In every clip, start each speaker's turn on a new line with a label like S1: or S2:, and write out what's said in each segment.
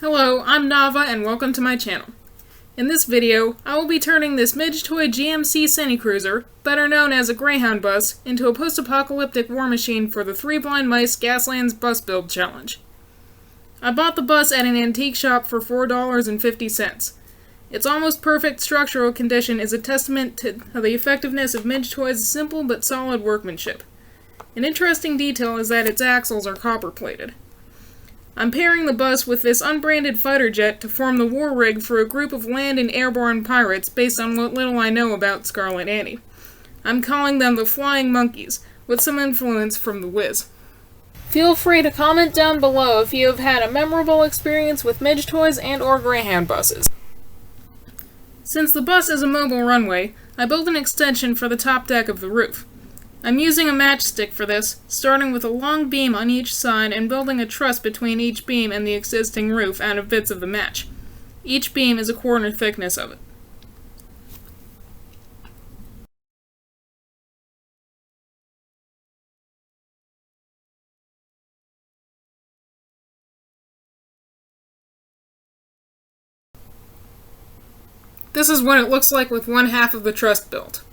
S1: Hello, I'm Nava and welcome to my channel. In this video, I will be turning this Midgetoy GMC Cine-Cruiser, better known as a Greyhound bus, into a post-apocalyptic war machine for the Three Blind Mice Gaslands Bus Build challenge. I bought the bus at an antique shop for $4.50. Its almost perfect structural condition is a testament to the effectiveness of Midgetoy's simple but solid workmanship. An interesting detail is that its axles are copper-plated. I'm pairing the bus with this unbranded fighter jet to form the war rig for a group of land and airborne pirates based on what little I know about Scarlet Annie. I'm calling them the Flying Monkeys, with some influence from The Wiz. Feel free to comment down below if you have had a memorable experience with Midgetoys and/or Greyhound buses. Since the bus is a mobile runway, I built an extension for the top deck of the roof. I'm using a matchstick for this, starting with a long beam on each side and building a truss between each beam and the existing roof out of bits of the match. Each beam is a quarter thickness of it. This is what it looks like with one half of the truss built.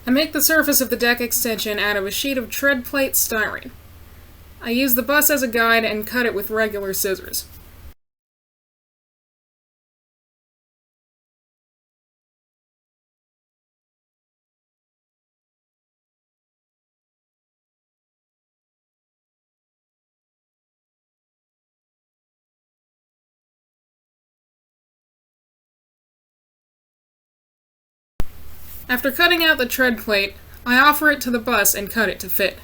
S1: I make the surface of the deck extension out of a sheet of tread plate styrene. I use the bus as a guide and cut it with regular scissors. After cutting out the tread plate, I offer it to the bus and cut it to fit.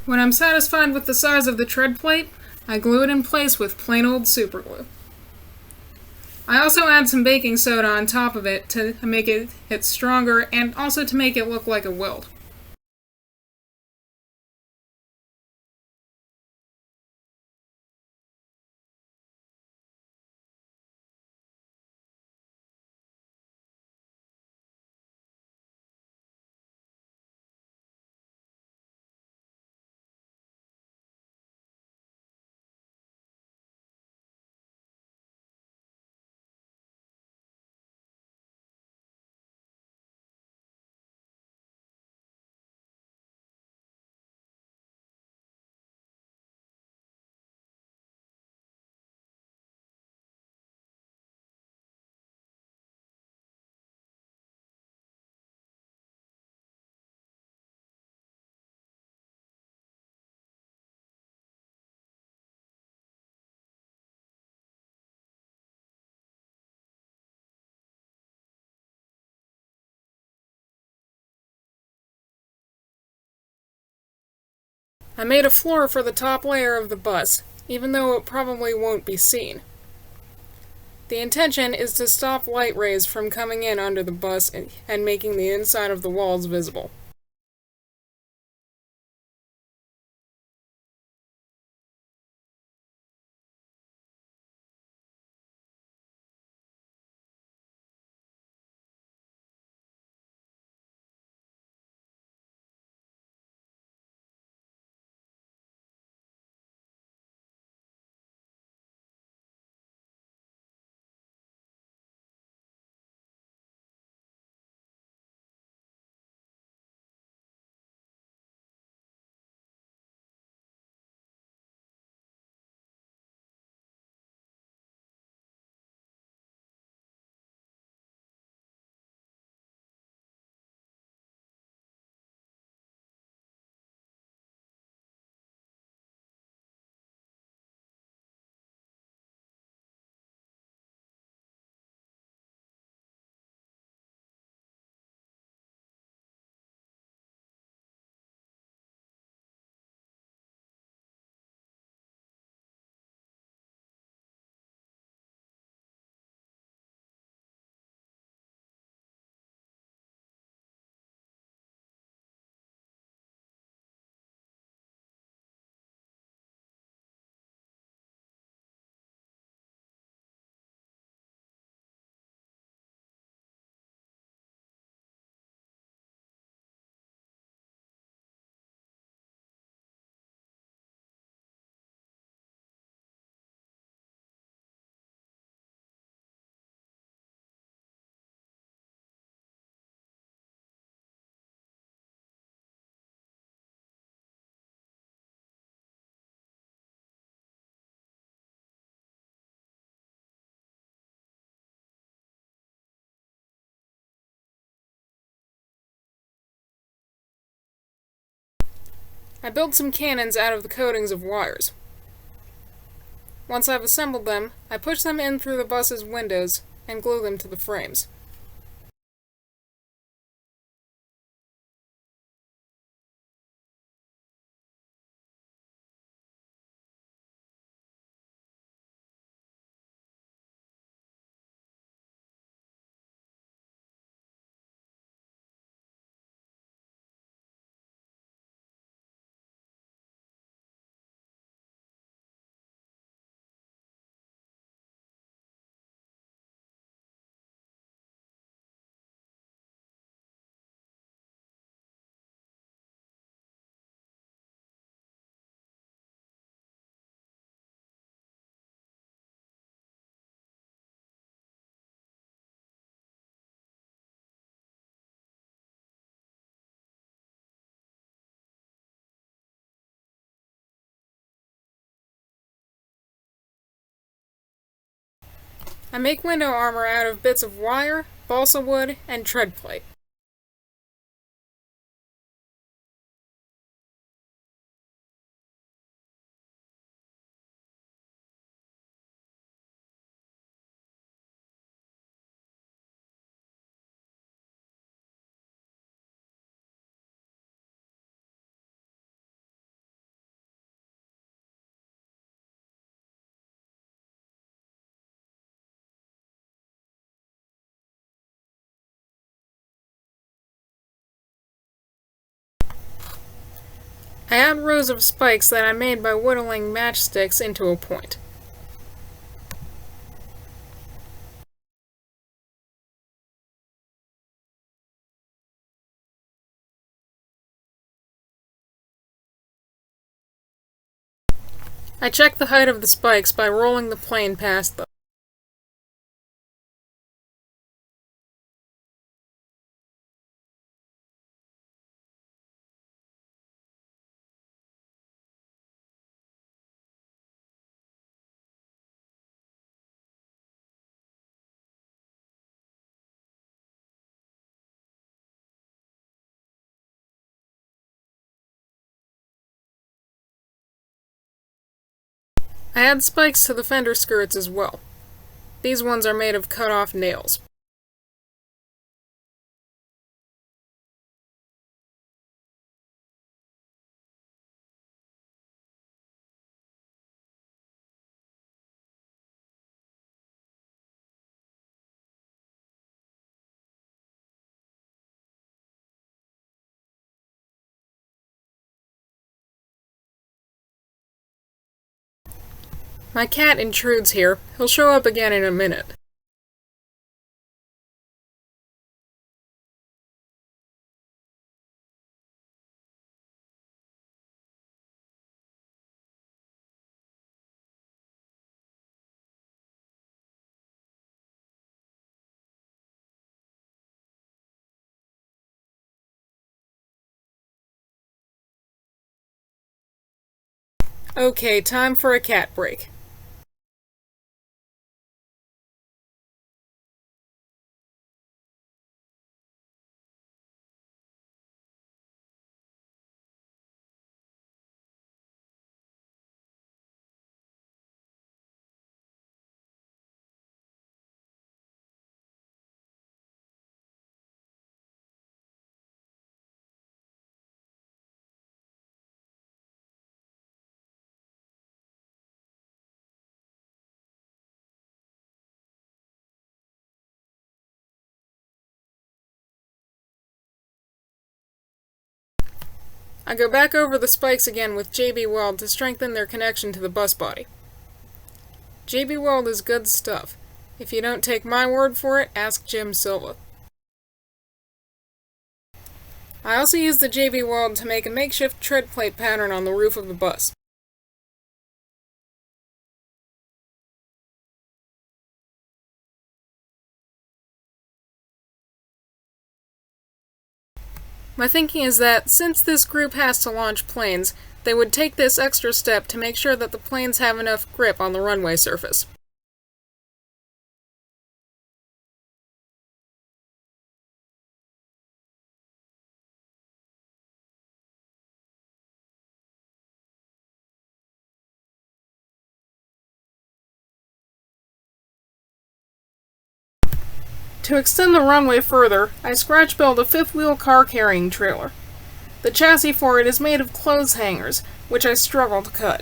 S1: When I'm satisfied with the size of the tread plate, I glue it in place with plain old superglue. I also add some baking soda on top of it to make it stronger and also to make it look like a weld. I made a floor for the top layer of the bus, even though it probably won't be seen. The intention is to stop light rays from coming in under the bus and making the inside of the walls visible. I built some cannons out of the coatings of wires. Once I've assembled them, I push them in through the bus's windows and glue them to the frames. I make window armor out of bits of wire, balsa wood, and tread plate. I add rows of spikes that I made by whittling matchsticks into a point. I check the height of the spikes by rolling the plane past them. I add spikes to the fender skirts as well. These ones are made of cut-off nails. My cat intrudes here. He'll show up again in a minute. Okay, time for a cat break. I go back over the spikes again with JB Weld to strengthen their connection to the bus body. JB Weld is good stuff. If you don't take my word for it, ask Jim Silva. I also use the JB Weld to make a makeshift tread plate pattern on the roof of the bus. My thinking is that, since this group has to launch planes, they would take this extra step to make sure that the planes have enough grip on the runway surface. To extend the runway further, I scratch-built a fifth-wheel car-carrying trailer. The chassis for it is made of clothes hangers, which I struggle to cut.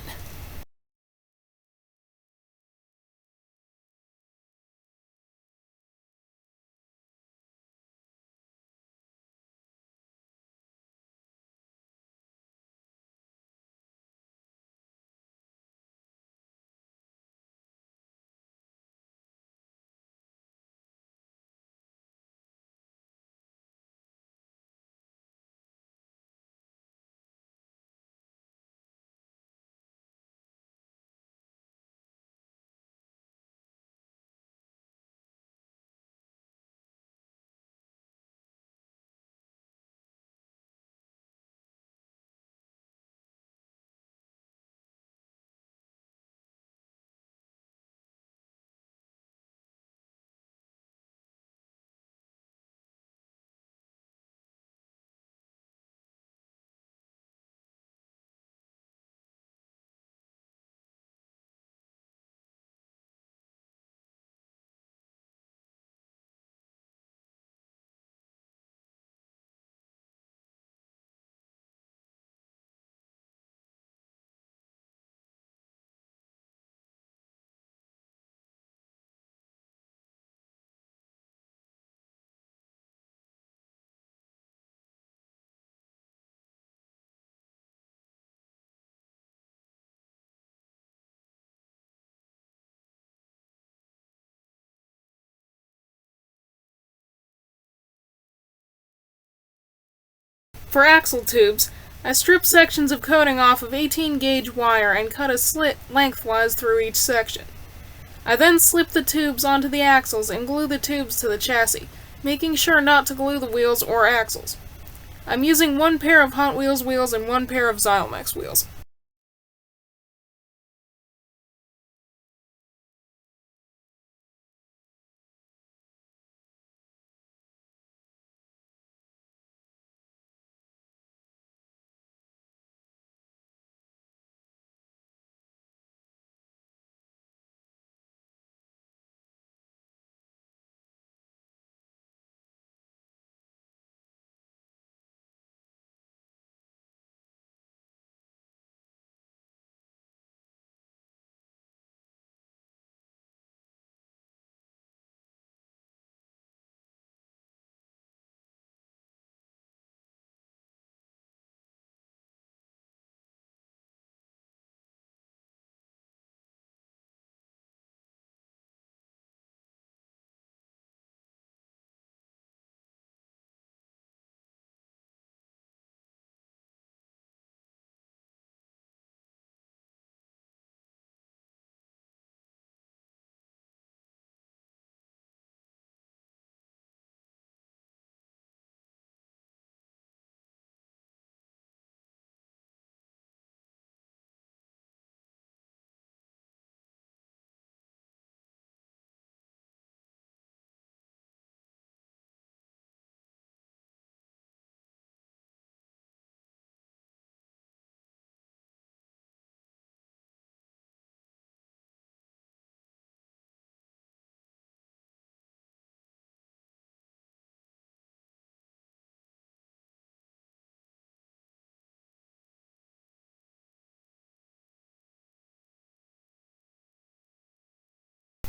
S1: For axle tubes, I stripped sections of coating off of 18-gauge wire and cut a slit lengthwise through each section. I then slip the tubes onto the axles and glue the tubes to the chassis, making sure not to glue the wheels or axles. I'm using one pair of Hot Wheels wheels and one pair of Zylomex wheels.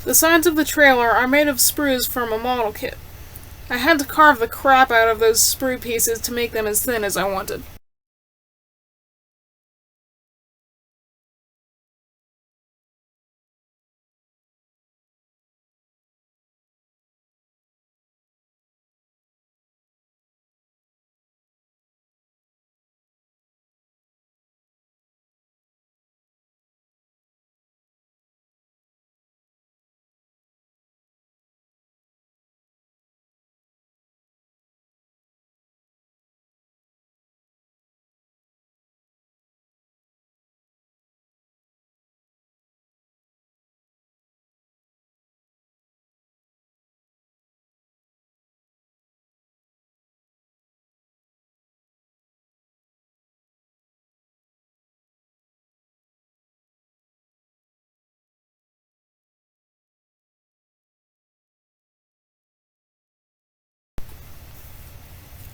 S1: The sides of the trailer are made of sprues from a model kit. I had to carve the crap out of those sprue pieces to make them as thin as I wanted.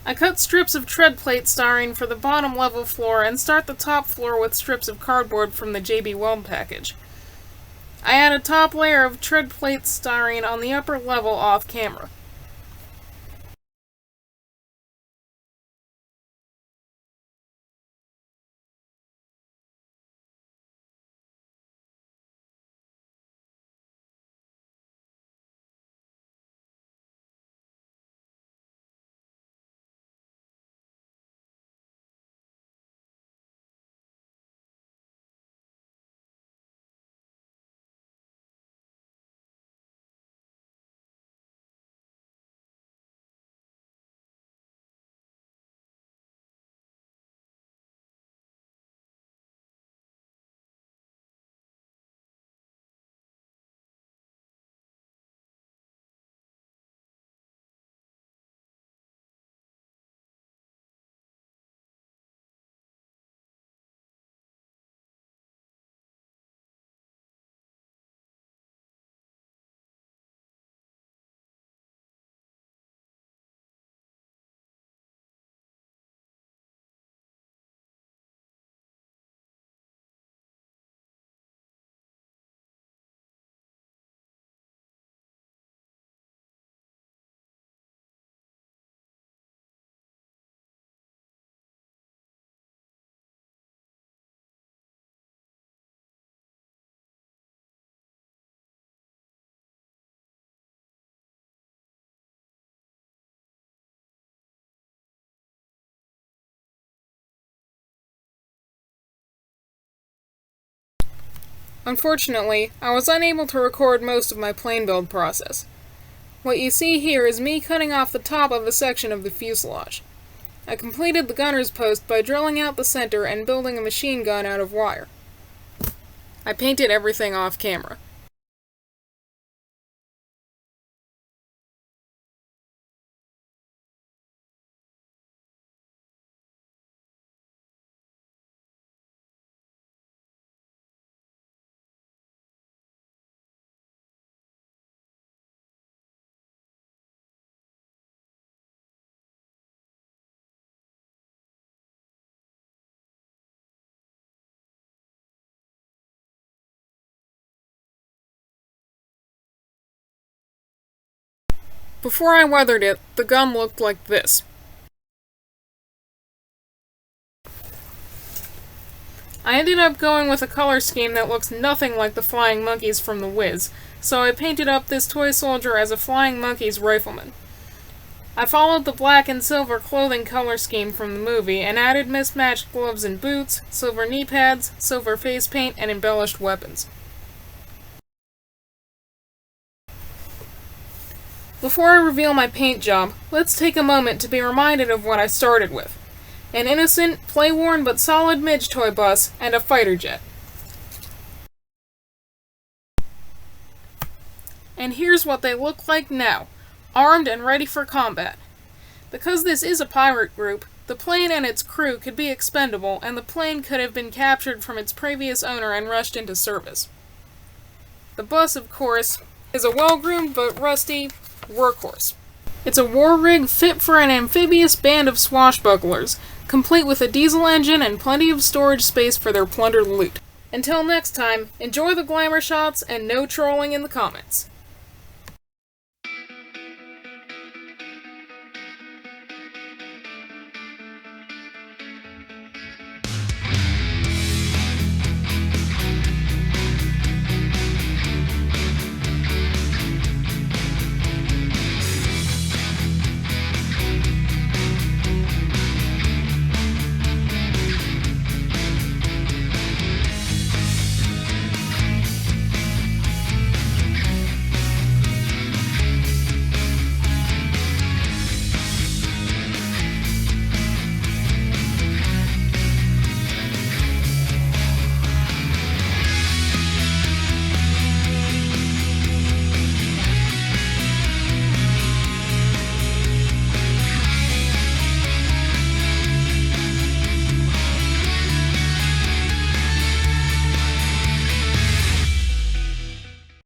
S1: I cut strips of tread plate styrene for the bottom level floor and start the top floor with strips of cardboard from the JB Weld package. I add a top layer of tread plate styrene on the upper level off camera. Unfortunately, I was unable to record most of my plane build process. What you see here is me cutting off the top of a section of the fuselage. I completed the gunner's post by drilling out the center and building a machine gun out of wire. I painted everything off camera. Before I weathered it, the gun looked like this. I ended up going with a color scheme that looks nothing like the flying monkeys from The Wiz, so I painted up this toy soldier as a flying monkeys rifleman. I followed the black and silver clothing color scheme from the movie and added mismatched gloves and boots, silver knee pads, silver face paint, and embellished weapons. Before I reveal my paint job, let's take a moment to be reminded of what I started with. An innocent, play-worn but solid Midgetoy bus, and a fighter jet. And here's what they look like now, armed and ready for combat. Because this is a pirate group, the plane and its crew could be expendable, and the plane could have been captured from its previous owner and rushed into service. The bus, of course, is a well-groomed but rusty workhorse. It's a war rig fit for an amphibious band of swashbucklers, complete with a diesel engine and plenty of storage space for their plundered loot. Until next time, enjoy the glamour shots and no trolling in the comments.